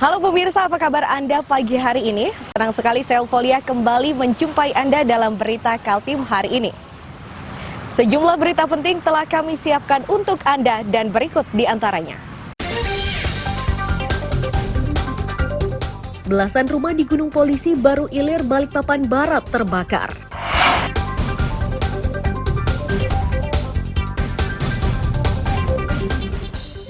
Halo pemirsa, apa kabar Anda pagi hari ini? Senang sekali saya Elvolia kembali menjumpai Anda dalam berita Kaltim hari ini. Sejumlah berita penting telah kami siapkan untuk Anda dan berikut di antaranya. Belasan rumah di Gunung Polisi Baru Ilir, Balikpapan Barat terbakar.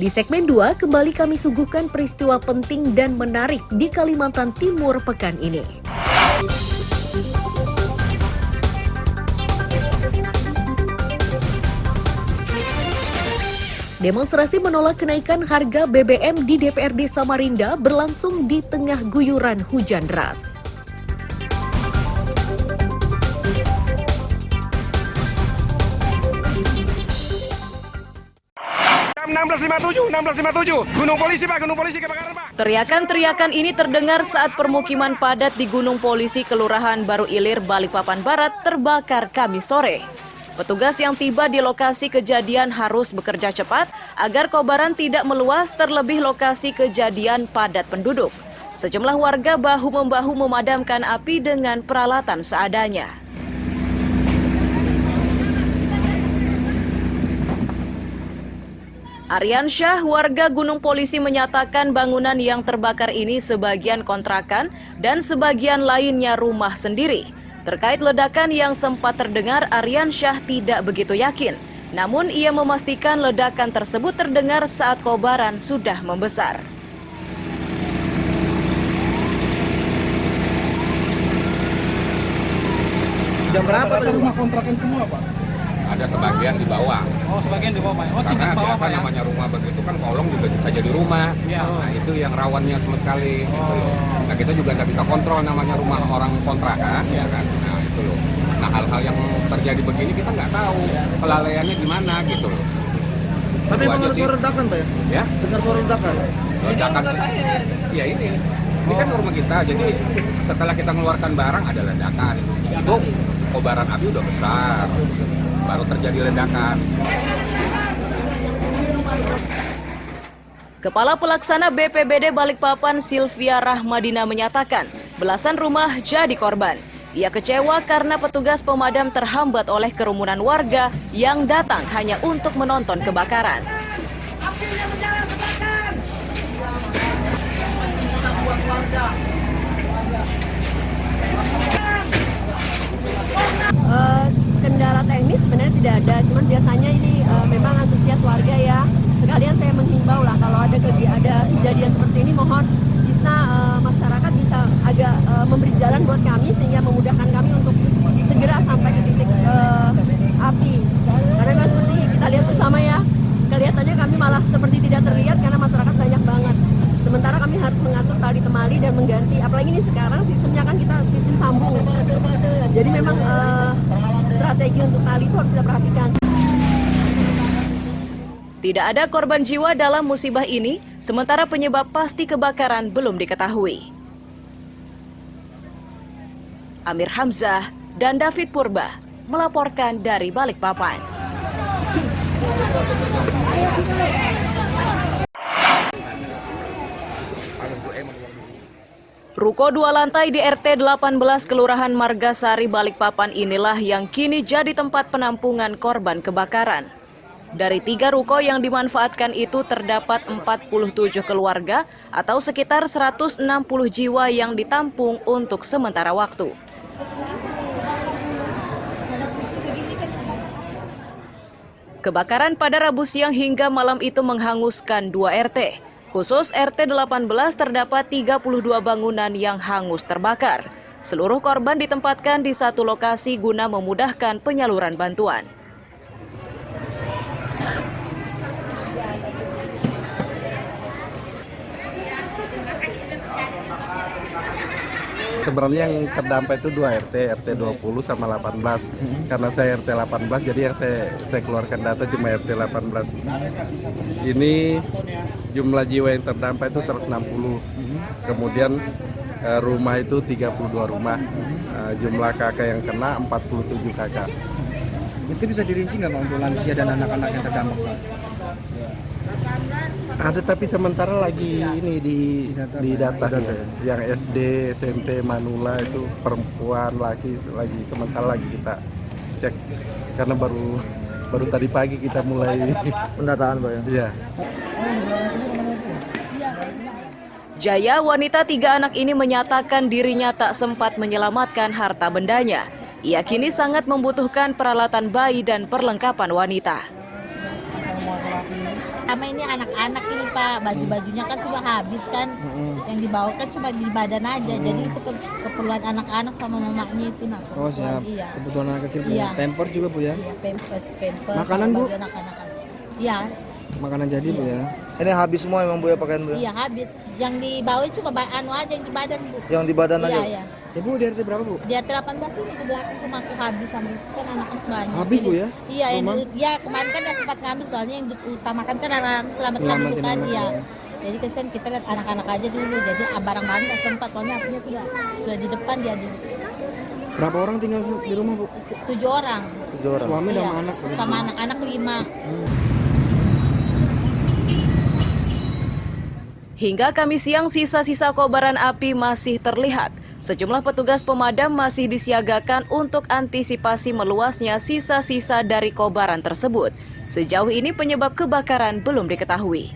Di segmen 2, kembali kami suguhkan peristiwa penting dan menarik di Kalimantan Timur pekan ini. Demonstrasi menolak kenaikan harga BBM di DPRD Samarinda berlangsung di tengah guyuran hujan deras. 1657, Gunung Polisi Pak, Gunung Polisi kebakaran Pak. Teriakan-teriakan ini terdengar saat permukiman padat di Gunung Polisi Kelurahan Baru Ilir, Balikpapan Barat terbakar Kamis sore. Petugas yang tiba di lokasi kejadian harus bekerja cepat agar kobaran tidak meluas, terlebih lokasi kejadian padat penduduk. Sejumlah warga bahu-membahu memadamkan api dengan peralatan seadanya. Aryansyah, warga Gunung Polisi, menyatakan bangunan yang terbakar ini sebagian kontrakan dan sebagian lainnya rumah sendiri. Terkait ledakan yang sempat terdengar, Aryansyah tidak begitu yakin. Namun ia memastikan ledakan tersebut terdengar saat kobaran sudah membesar. Jam berapa tadi rumah kontrakan semua Pak? Ada sebagian di bawah. Oh, sebagian di bawah Pak. Oh, Karena bawah, biasa Pak, ya? namanya rumah begitu kan kolong juga bisa jadi rumah. Ya. Nah itu yang rawannya sama sekali. Gitu loh. Nah kita juga nggak bisa kontrol namanya rumah orang kontrakan, ya kan. Nah itu loh. Nah hal-hal yang terjadi begini kita nggak tahu kelalaiannya gimana gitu loh. Tapi dengar suara ledakan Pak ya? Ya? Dengar suara ledakan? Ledakan. Ya ini. Ini kan rumah kita, jadi setelah kita mengeluarkan barang ada ledakan. Itu kobaran api udah besar, baru terjadi ledakan. Kepala Pelaksana BPBD Balikpapan Sylvia Rahmadina menyatakan belasan rumah jadi korban. Ia kecewa karena petugas pemadam terhambat oleh kerumunan warga yang datang hanya untuk menonton kebakaran. Kendala teknis sebenarnya tidak ada, cuman biasanya ini memang antusias warga ya. Sekalian saya menghimbau lah kalau ada kejadian seperti ini, mohon bisa masyarakat bisa agak memberi jalan buat kami sehingga memudahkan kami untuk segera sampai ke titik api. Karena memang seperti kita lihat bersama ya, kelihatannya kami malah seperti tidak terlihat karena masyarakat banyak banget. Sementara kami harus mengatur tali temali dan mengganti, apalagi ini sekarang sistemnya kan kita sistem sambung. Jadi memang strategi untuk tali itu harus kita perhatikan. Tidak ada korban jiwa dalam musibah ini, sementara penyebab pasti kebakaran belum diketahui. Amir Hamzah dan David Purba melaporkan dari Balikpapan. Ruko 2 lantai di RT 18 Kelurahan Margasari, Balikpapan inilah yang kini jadi tempat penampungan korban kebakaran. Dari 3 ruko yang dimanfaatkan itu terdapat 47 keluarga atau sekitar 160 jiwa yang ditampung untuk sementara waktu. Kebakaran pada Rabu siang hingga malam itu menghanguskan 2 RT. Khusus RT 18 terdapat 32 bangunan yang hangus terbakar. Seluruh korban ditempatkan di satu lokasi guna memudahkan penyaluran bantuan. Sebenarnya yang terdampak itu 2 RT, RT 20 sama 18. Karena saya RT 18, jadi yang saya keluarkan data cuma RT 18. Ini jumlah jiwa yang terdampak itu 160. Kemudian rumah itu 32 rumah. Jumlah kakak yang kena 47 kakak. Itu bisa dirinci nggak Pak untuk lansia dan anak-anak yang terdampak Pak? Ada tapi sementara lagi ini di data ya. Yang SD, SMP, Manula itu perempuan, laki lagi sementara lagi kita cek karena baru tadi pagi kita mulai Pendataan Pak ya. ya. Jaya, wanita 3 anak ini menyatakan dirinya tak sempat menyelamatkan harta bendanya. Ia kini sangat membutuhkan peralatan bayi dan perlengkapan wanita. Sama ini anak-anak ini Pak, baju-bajunya kan sudah habis kan, yang dibawa kan cuma di badan aja, jadi itu keperluan anak-anak sama mamanya itu. Nah, Oh siap. iya. Kebutuhan anak kecil Bu. Iya. Pamper juga Bu ya. Iya, pampers, Makanan, Bu? baju anak-anak. Iya, Makanan jadi Bu ya. Ini habis semua memang Bu ya pakaian Bu ya. iya habis. Yang dibawa cuma anu aja yang di badan Bu. Yang di badan Iya, aja. iya. Ya Bu, di RT berapa Bu? Di 18 ini di belakang rumah aku habis sama itu kan anak-anak banyak. Habis, Bu, Jadi, ya? Iya, yang Rumah? ya kemarin kan ya sempat ngambil soalnya yang diutamakan kan anak-anak selamatkan dulu Selamatin kan anak, ya. ya. Jadi kesian kita lihat anak-anak aja dulu. Jadi barang-barang nggak sempat soalnya artinya sudah di depan dia di Berapa orang tinggal di rumah Bu? 7 orang. 7 orang. Suami Iya, sama anak. sama anak-anak 5. Hingga Kamis siang sisa-sisa kobaran api masih terlihat. Sejumlah petugas pemadam masih disiagakan untuk antisipasi meluasnya sisa-sisa dari kobaran tersebut. Sejauh ini penyebab kebakaran belum diketahui.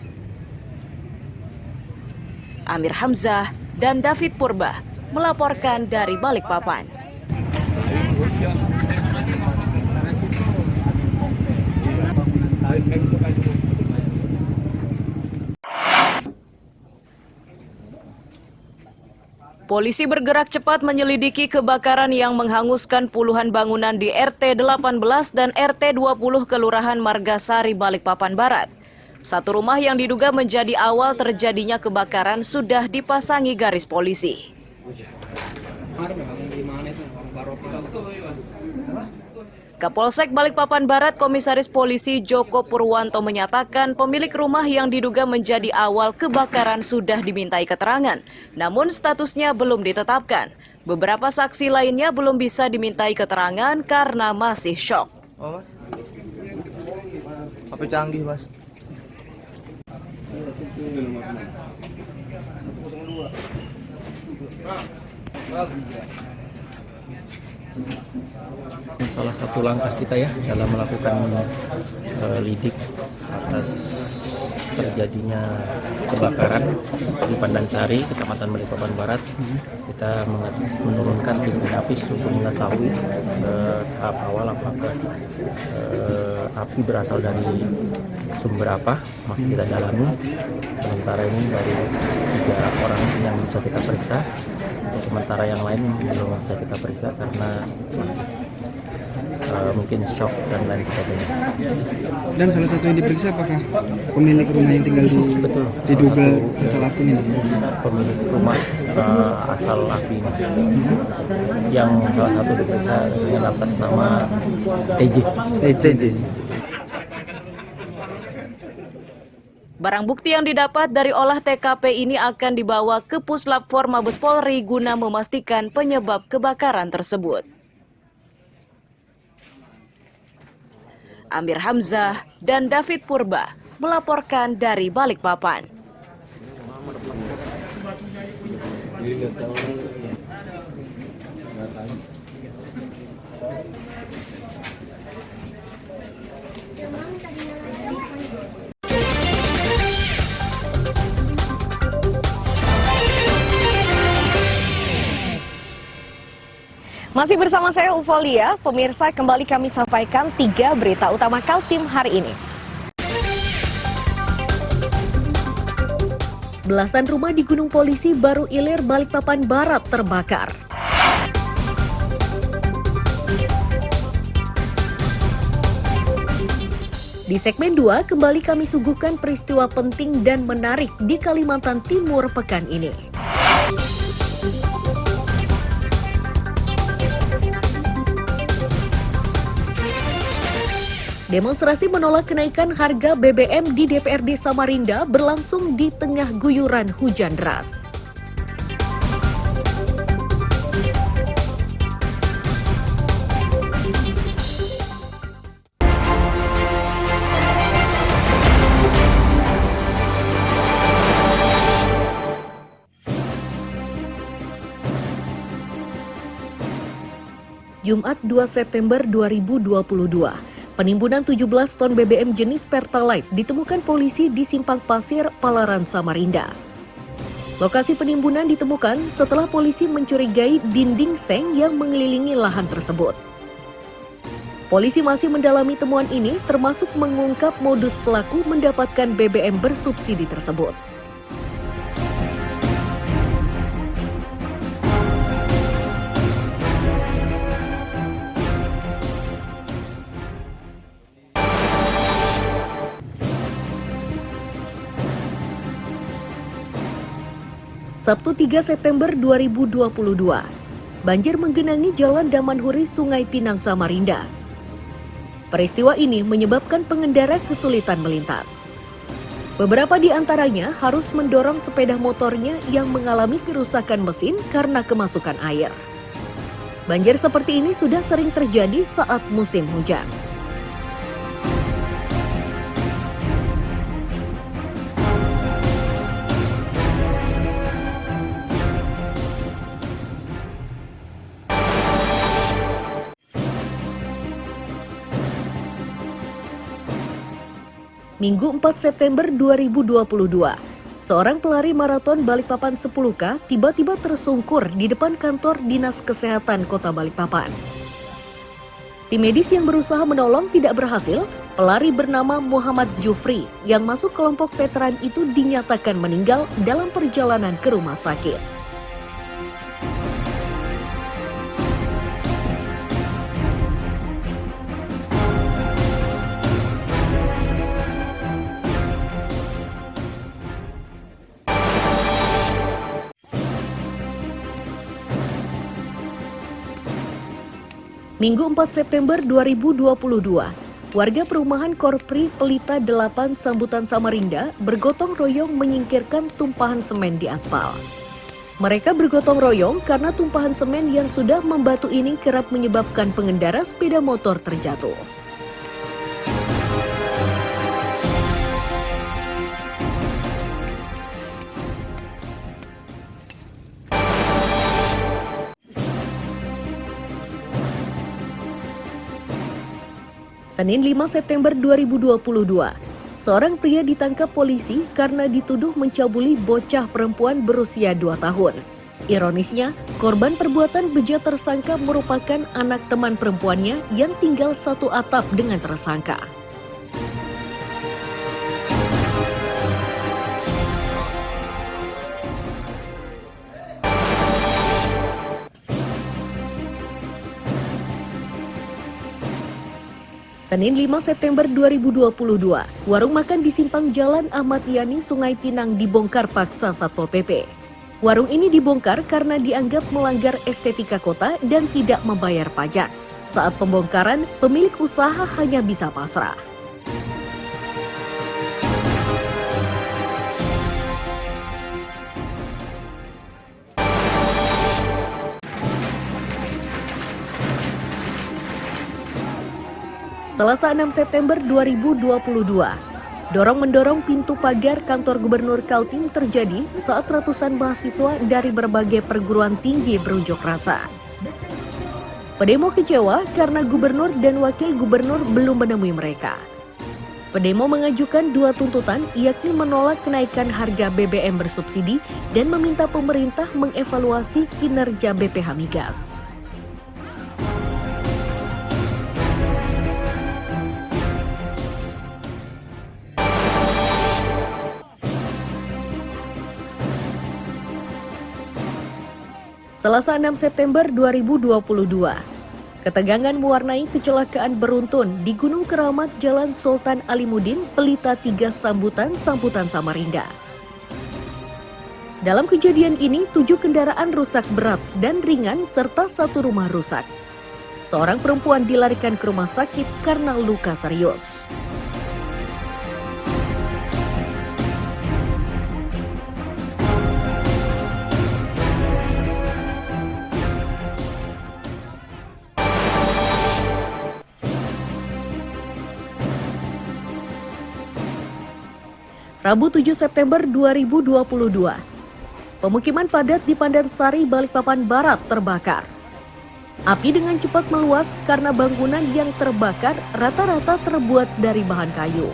Amir Hamzah dan David Purba melaporkan dari Balikpapan. Polisi bergerak cepat menyelidiki kebakaran yang menghanguskan puluhan bangunan di RT 18 dan RT 20 Kelurahan Margasari, Balikpapan Barat. Satu rumah yang diduga menjadi awal terjadinya kebakaran sudah dipasangi garis polisi. Kapolsek Balikpapan Barat Komisaris Polisi Joko Purwanto menyatakan pemilik rumah yang diduga menjadi awal kebakaran sudah dimintai keterangan, namun statusnya belum ditetapkan. Beberapa saksi lainnya belum bisa dimintai keterangan karena masih syok. Oh Mas. HP canggih Mas. Salah satu langkah kita ya dalam melakukan lidik atas terjadinya kebakaran di Pandansari, Kecamatan Balikpapan Barat. Kita menurunkan tim Inafis untuk mengetahui tahap awal apakah api berasal dari sumber apa, masih kita dalami. Sementara ini dari 3 orang yang bisa kita periksa. Untuk sementara yang lain belum bisa kita periksa karena masih mungkin shock dan lain sebagainya. Dan salah satu yang diperiksa apakah pemilik rumah yang tinggal di Betul. diduga asal api ini? Pemilik rumah asal api ini yang salah satu diperiksa dengan atas nama TJ. Barang bukti yang didapat dari olah TKP ini akan dibawa ke Puslap Forma Mabes Polri guna memastikan penyebab kebakaran tersebut. Amir Hamzah dan David Purba melaporkan dari Balikpapan. Masih bersama saya Ufolia, pemirsa, kembali kami sampaikan 3 berita utama Kaltim hari ini. Belasan rumah di Gunung Polisi Baru Ilir, Balikpapan Barat terbakar. Di segmen 2, kembali kami suguhkan peristiwa penting dan menarik di Kalimantan Timur pekan ini. Demonstrasi menolak kenaikan harga BBM di DPRD Samarinda berlangsung di tengah guyuran hujan deras. Jumat 2 September 2022. Penimbunan 17 ton BBM jenis Pertalite ditemukan polisi di Simpang Pasir, Palaran, Samarinda. Lokasi penimbunan ditemukan setelah polisi mencurigai dinding seng yang mengelilingi lahan tersebut. Polisi masih mendalami temuan ini, termasuk mengungkap modus pelaku mendapatkan BBM bersubsidi tersebut. Sabtu 3 September 2022, banjir menggenangi Jalan Damanhuri, Sungai Pinang, Samarinda. Peristiwa ini menyebabkan pengendara kesulitan melintas. Beberapa di antaranya harus mendorong sepeda motornya yang mengalami kerusakan mesin karena kemasukan air. Banjir seperti ini sudah sering terjadi saat musim hujan. Minggu 4 September 2022, seorang pelari maraton Balikpapan 10K tiba-tiba tersungkur di depan kantor Dinas Kesehatan Kota Balikpapan. Tim medis yang berusaha menolong tidak berhasil. Pelari bernama Muhammad Jufri yang masuk kelompok veteran itu dinyatakan meninggal dalam perjalanan ke rumah sakit. Minggu 4 September 2022, warga perumahan Korpri Pelita 8 Sambutan Samarinda bergotong royong menyingkirkan tumpahan semen di aspal. Mereka bergotong royong karena tumpahan semen yang sudah membatu ini kerap menyebabkan pengendara sepeda motor terjatuh. Senin 5 September 2022, seorang pria ditangkap polisi karena dituduh mencabuli bocah perempuan berusia 2 tahun. Ironisnya, korban perbuatan bejat tersangka merupakan anak teman perempuannya yang tinggal satu atap dengan tersangka. Senin 5 September 2022, warung makan di simpang Jalan Ahmad Yani, Sungai Pinang dibongkar paksa Satpol PP. Warung ini dibongkar karena dianggap melanggar estetika kota dan tidak membayar pajak. Saat pembongkaran, pemilik usaha hanya bisa pasrah. Selasa 6 September 2022, dorong-mendorong pintu pagar kantor Gubernur Kaltim terjadi saat ratusan mahasiswa dari berbagai perguruan tinggi berunjuk rasa. Pedemo kecewa karena gubernur dan wakil gubernur belum menemui mereka. Pedemo mengajukan 2 tuntutan, yakni menolak kenaikan harga BBM bersubsidi dan meminta pemerintah mengevaluasi kinerja BPH Migas. Selasa 6 September 2022, ketegangan mewarnai kecelakaan beruntun di Gunung Keramat Jalan Sultan Alimuddin, Pelita 3 Sambutan, Samarinda. Dalam kejadian ini, 7 kendaraan rusak berat dan ringan serta 1 rumah rusak. Seorang perempuan dilarikan ke rumah sakit karena luka serius. Rabu 7 September 2022, pemukiman padat di Pandansari, Balikpapan Barat terbakar. Api dengan cepat meluas karena bangunan yang terbakar rata-rata terbuat dari bahan kayu.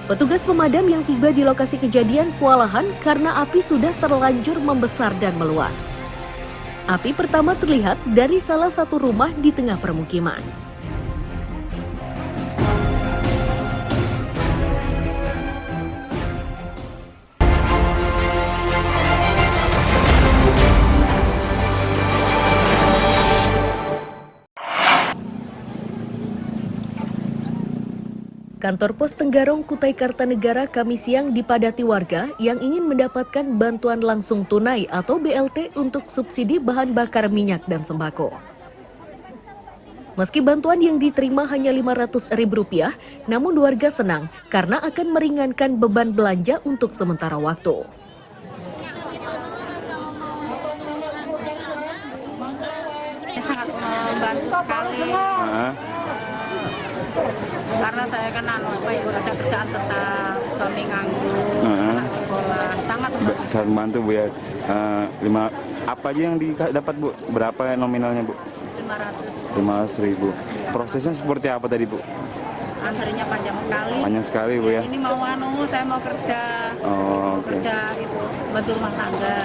Petugas pemadam yang tiba di lokasi kejadian kewalahan karena api sudah terlanjur membesar dan meluas. Api pertama terlihat dari salah satu rumah di tengah permukiman. Kantor Pos Tenggarong Kutai Kartanegara Kamis siang dipadati warga yang ingin mendapatkan bantuan langsung tunai atau BLT untuk subsidi bahan bakar minyak dan sembako. Meski bantuan yang diterima hanya Rp500.000, namun warga senang karena akan meringankan beban belanja untuk sementara waktu. Sangat membantu sekali. Karena saya kan ada kerjaan tetap, suami nganggur, anak sekolah, sangat membantu Bu ya. Apa aja yang didapat Bu? Berapa nominalnya Bu? 500.000. Prosesnya seperti apa tadi Bu? Antrinya panjang sekali. Panjang sekali Bu ya. Ini mau saya mau kerja, kerja gitu, bantu rumah tangga.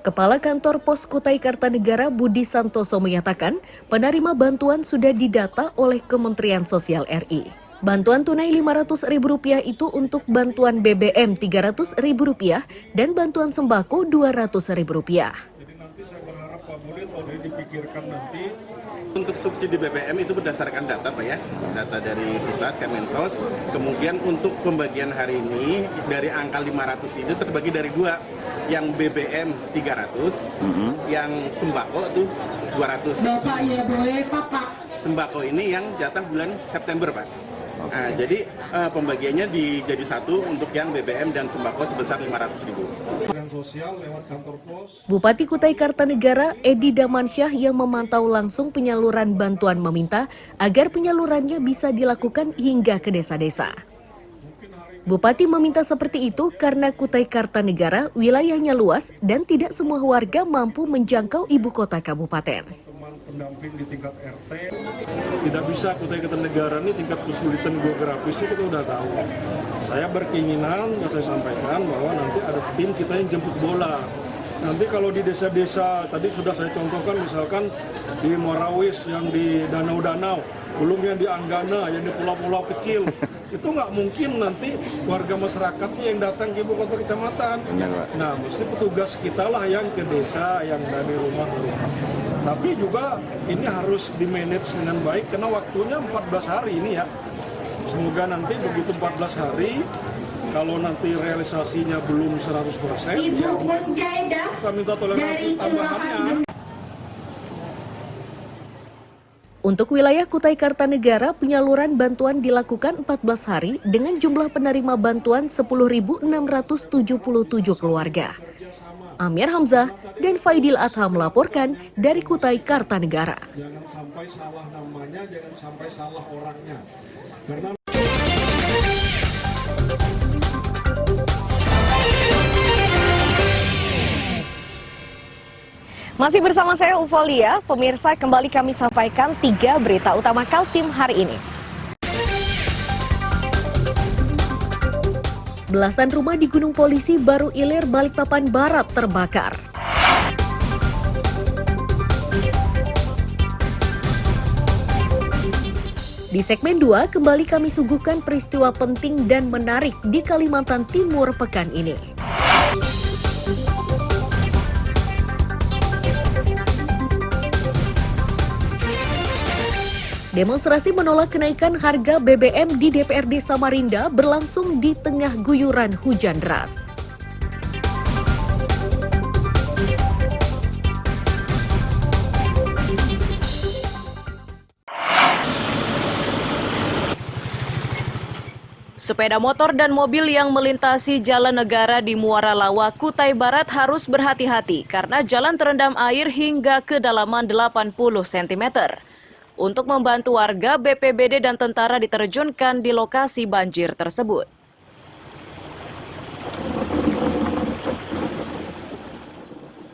Kepala Kantor Pos Kutai Kartanegara Budi Santoso menyatakan penerima bantuan sudah didata oleh Kementerian Sosial RI. Bantuan tunai Rp500.000 itu untuk bantuan BBM Rp300.000 dan bantuan sembako Rp200.000. Jadi nanti saya berharap Pak Budi tolong dipikirkan nanti. Untuk subsidi BBM itu berdasarkan data Pak ya, data dari pusat Kemensos. Kemudian untuk pembagian hari ini dari angka 500 itu terbagi dari dua, yang BBM 300, yang sembako itu 200. Bapak ya boleh Pak. Sembako ini yang jatah bulan September Pak. Nah, jadi pembagiannya jadi satu untuk yang BBM dan sembako sebesar Rp500.000. Sosial lewat kantor pos. Bupati Kutai Kartanegara Edi Damansyah yang memantau langsung penyaluran bantuan meminta agar penyalurannya bisa dilakukan hingga ke desa-desa. Bupati meminta seperti itu karena Kutai Kartanegara wilayahnya luas dan tidak semua warga mampu menjangkau ibu kota kabupaten. Pendamping di tingkat RT tidak bisa Kutai Kartanegara ini tingkat kesulitan geografisnya kita udah tahu. Saya berkeinginan dan saya sampaikan bahwa nanti ada tim kita yang jemput bola. Nanti kalau di desa-desa tadi sudah saya contohkan misalkan di Morawis yang di danau-danau, belum yang di Anggana, yang di pulau-pulau kecil, itu nggak mungkin nanti warga masyarakatnya yang datang ke ibu kota kecamatan. Nah, mesti petugas kita lah yang ke desa, yang dari rumah ke rumah. Tapi juga ini harus di-manage dengan baik karena waktunya 14 hari ini ya. Semoga nanti begitu 14 hari, kalau nanti realisasinya belum 100%, ya kita minta toleransi tambahannya. Untuk wilayah Kutai Kartanegara, penyaluran bantuan dilakukan 14 hari dengan jumlah penerima bantuan 10.677 keluarga. Amir Hamzah dan Faidil Adham melaporkan dari Kutai Kartanegara. Jangan sampai salah namanya, jangan sampai salah orangnya. Karena Masih bersama saya Ufolia, pemirsa, kembali kami sampaikan 3 berita utama Kaltim hari ini. Belasan rumah di Gunung Polisi Baru Ilir, Balikpapan Barat terbakar. Di segmen 2, kembali kami suguhkan peristiwa penting dan menarik di Kalimantan Timur pekan ini. Demonstrasi menolak kenaikan harga BBM di DPRD Samarinda berlangsung di tengah guyuran hujan deras. Sepeda motor dan mobil yang melintasi jalan negara di Muara Lawa, Kutai Barat harus berhati-hati karena jalan terendam air hingga kedalaman 80 cm. Untuk membantu warga, BPBD dan tentara diterjunkan di lokasi banjir tersebut.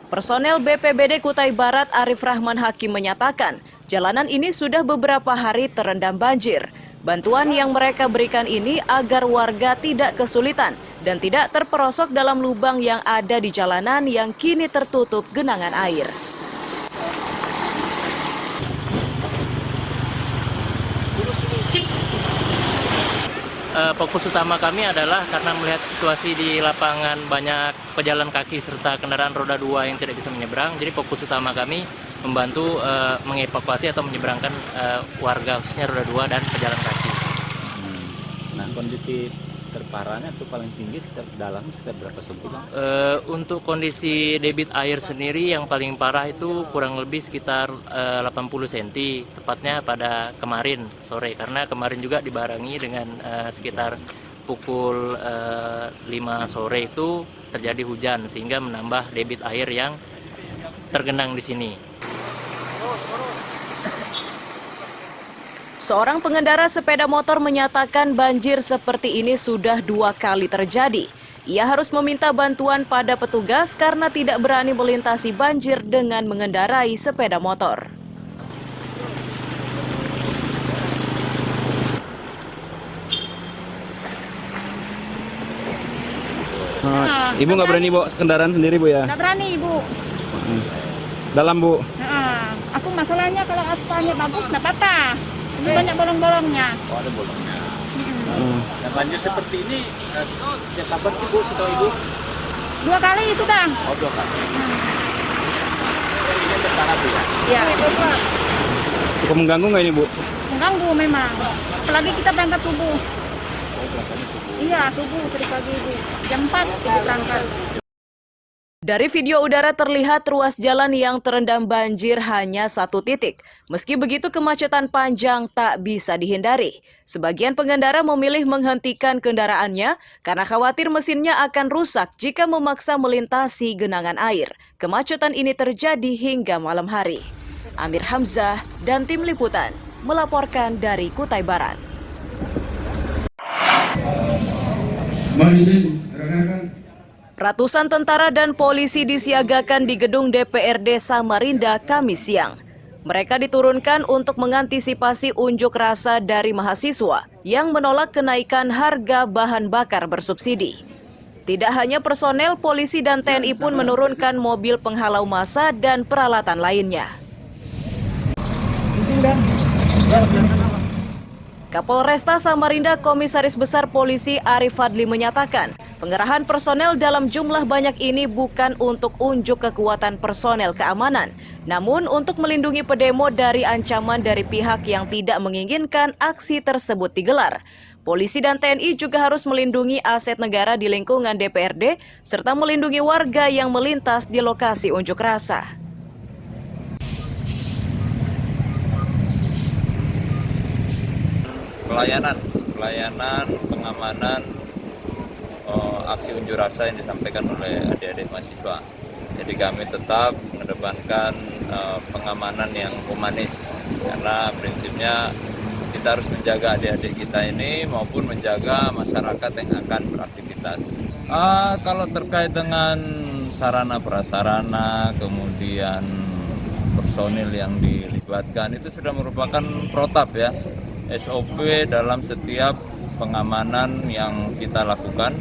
Personel BPBD Kutai Barat Arif Rahman Hakim menyatakan, jalanan ini sudah beberapa hari terendam banjir. Bantuan yang mereka berikan ini agar warga tidak kesulitan dan tidak terperosok dalam lubang yang ada di jalanan yang kini tertutup genangan air. Fokus utama kami adalah karena melihat situasi di lapangan banyak pejalan kaki serta kendaraan roda 2 yang tidak bisa menyeberang. Jadi fokus utama kami membantu mengevakuasi atau menyeberangkan warga khususnya roda 2 dan pejalan kaki. Nah, kondisi terparahnya itu paling tinggi sekitar berapa senti? Untuk kondisi debit air sendiri yang paling parah itu kurang lebih sekitar 80 cm, tepatnya pada kemarin sore, karena kemarin juga dibarengi dengan sekitar pukul 5 sore itu terjadi hujan sehingga menambah debit air yang tergenang di sini. Seorang pengendara sepeda motor menyatakan banjir seperti ini sudah 2 kali terjadi. Ia harus meminta bantuan pada petugas karena tidak berani melintasi banjir dengan mengendarai sepeda motor. Ibu nggak berani bawa kendaraan sendiri, Bu, ya? Nggak berani, Ibu. Dalam, Bu? Aku masalahnya kalau aspalnya bagus nggak apa-apa. Ini banyak bolong-bolongnya. Oh, ada bolongnya. Nah, banjir seperti ini sejak kapan sih, Bu, setahu Ibu? 2 kali itu, Bang. Oh, 2 kali. Ini terparah, Bu, ya? Iya, betul. Cukup mengganggu nggak ini, Bu? Mengganggu memang. Apalagi kita berangkat subuh. Oh, berasanya subuh. Iya, subuh tadi pagi, Bu. Jam 4 kita berangkat. Dari video udara terlihat ruas jalan yang terendam banjir hanya 1 titik. Meski begitu kemacetan panjang tak bisa dihindari. Sebagian pengendara memilih menghentikan kendaraannya karena khawatir mesinnya akan rusak jika memaksa melintasi genangan air. Kemacetan ini terjadi hingga malam hari. Amir Hamzah dan tim liputan melaporkan dari Kutai Barat. Ratusan tentara dan polisi disiagakan di gedung DPRD Samarinda Kamis siang. Mereka diturunkan untuk mengantisipasi unjuk rasa dari mahasiswa yang menolak kenaikan harga bahan bakar bersubsidi. Tidak hanya personel, polisi dan TNI pun menurunkan mobil penghalau massa dan peralatan lainnya. Kapolresta Samarinda Komisaris Besar Polisi Arif Fadli menyatakan, pengerahan personel dalam jumlah banyak ini bukan untuk unjuk kekuatan personel keamanan, namun untuk melindungi pedemo dari ancaman dari pihak yang tidak menginginkan aksi tersebut digelar. Polisi dan TNI juga harus melindungi aset negara di lingkungan DPRD, serta melindungi warga yang melintas di lokasi unjuk rasa. Pelayanan, pengamanan, aksi unjuk rasa yang disampaikan oleh adik-adik mahasiswa. Jadi kami tetap mengedepankan pengamanan yang humanis, karena prinsipnya kita harus menjaga adik-adik kita ini maupun menjaga masyarakat yang akan beraktivitas. Kalau terkait dengan sarana prasarana, kemudian personil yang dilibatkan, itu sudah merupakan protap ya. SOP dalam setiap pengamanan yang kita lakukan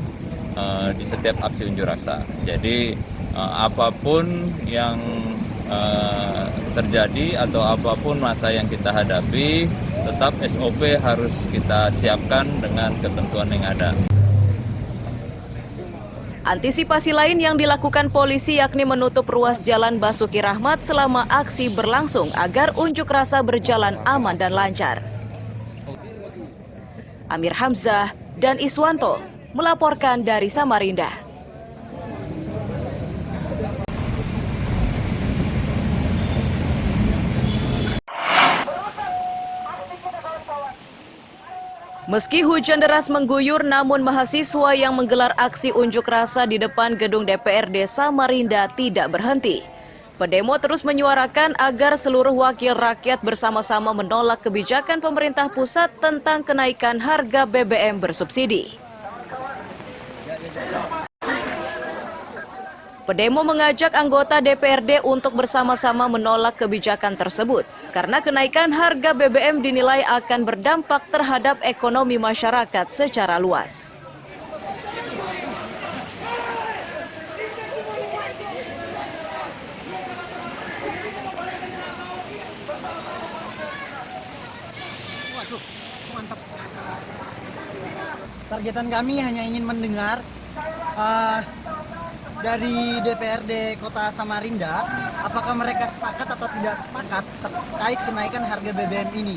di setiap aksi unjuk rasa. Jadi apapun yang terjadi atau apapun masa yang kita hadapi, tetap SOP harus kita siapkan dengan ketentuan yang ada. Antisipasi lain yang dilakukan polisi yakni menutup ruas jalan Basuki Rahmat selama aksi berlangsung agar unjuk rasa berjalan aman dan lancar. Amir Hamzah dan Iswanto melaporkan dari Samarinda. Meski hujan deras mengguyur, namun mahasiswa yang menggelar aksi unjuk rasa di depan gedung DPRD Samarinda tidak berhenti. Pendemo terus menyuarakan agar seluruh wakil rakyat bersama-sama menolak kebijakan pemerintah pusat tentang kenaikan harga BBM bersubsidi. Pedemo mengajak anggota DPRD untuk bersama-sama menolak kebijakan tersebut karena kenaikan harga BBM dinilai akan berdampak terhadap ekonomi masyarakat secara luas. Targetan kami hanya ingin mendengar dari DPRD Kota Samarinda apakah mereka sepakat atau tidak sepakat terkait kenaikan harga BBM ini.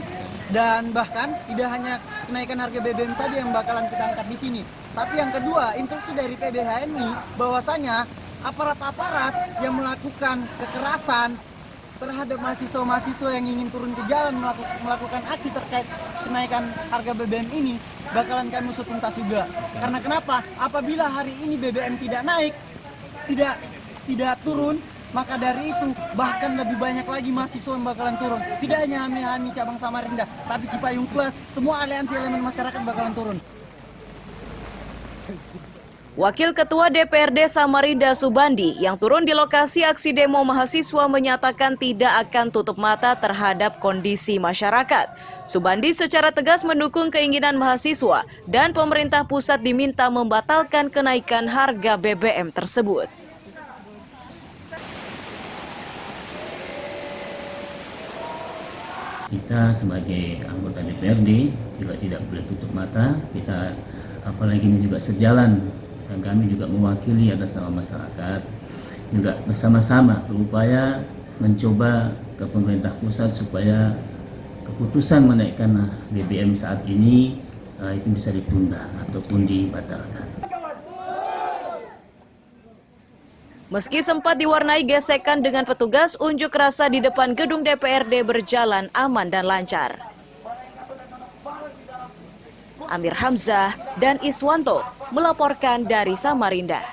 Dan bahkan tidak hanya kenaikan harga BBM saja yang bakalan kita angkat di sini, tapi yang kedua, instruksi dari PBHNI bahwasanya aparat-aparat yang melakukan kekerasan terhadap mahasiswa-mahasiswa yang ingin turun ke jalan melakukan aksi terkait kenaikan harga BBM ini bakalan kami usut tuntas juga. Karena kenapa? Apabila hari ini BBM tidak naik, tidak turun, maka dari itu bahkan lebih banyak lagi mahasiswa yang bakalan turun. Tidak hanya HAMI cabang Samarinda, tapi Cipayung Plus, semua aliansi elemen masyarakat bakalan turun. Wakil Ketua DPRD Samarinda Subandi yang turun di lokasi aksi demo mahasiswa menyatakan tidak akan tutup mata terhadap kondisi masyarakat. Subandi secara tegas mendukung keinginan mahasiswa dan pemerintah pusat diminta membatalkan kenaikan harga BBM tersebut. Kita sebagai anggota DPRD juga tidak boleh tutup mata, kita apalagi ini juga sejalan dan kami juga mewakili atas nama masyarakat, juga bersama-sama berupaya mencoba ke pemerintah pusat supaya keputusan menaikkan BBM saat ini itu bisa ditunda ataupun dibatalkan. Meski sempat diwarnai gesekan dengan petugas, unjuk rasa di depan gedung DPRD berjalan aman dan lancar. Amir Hamzah dan Iswanto melaporkan dari Samarinda.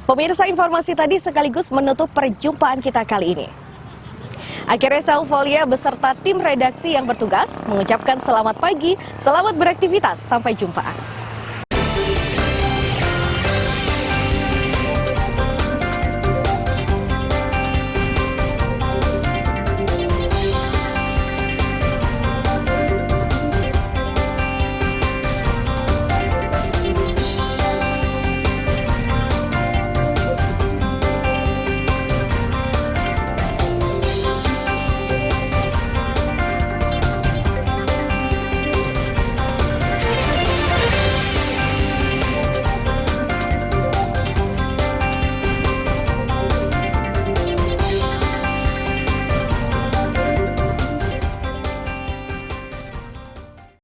Pemirsa, informasi tadi sekaligus menutup perjumpaan kita kali ini. Akhirnya saya Ulfalia beserta tim redaksi yang bertugas mengucapkan selamat pagi, selamat beraktivitas, sampai jumpa.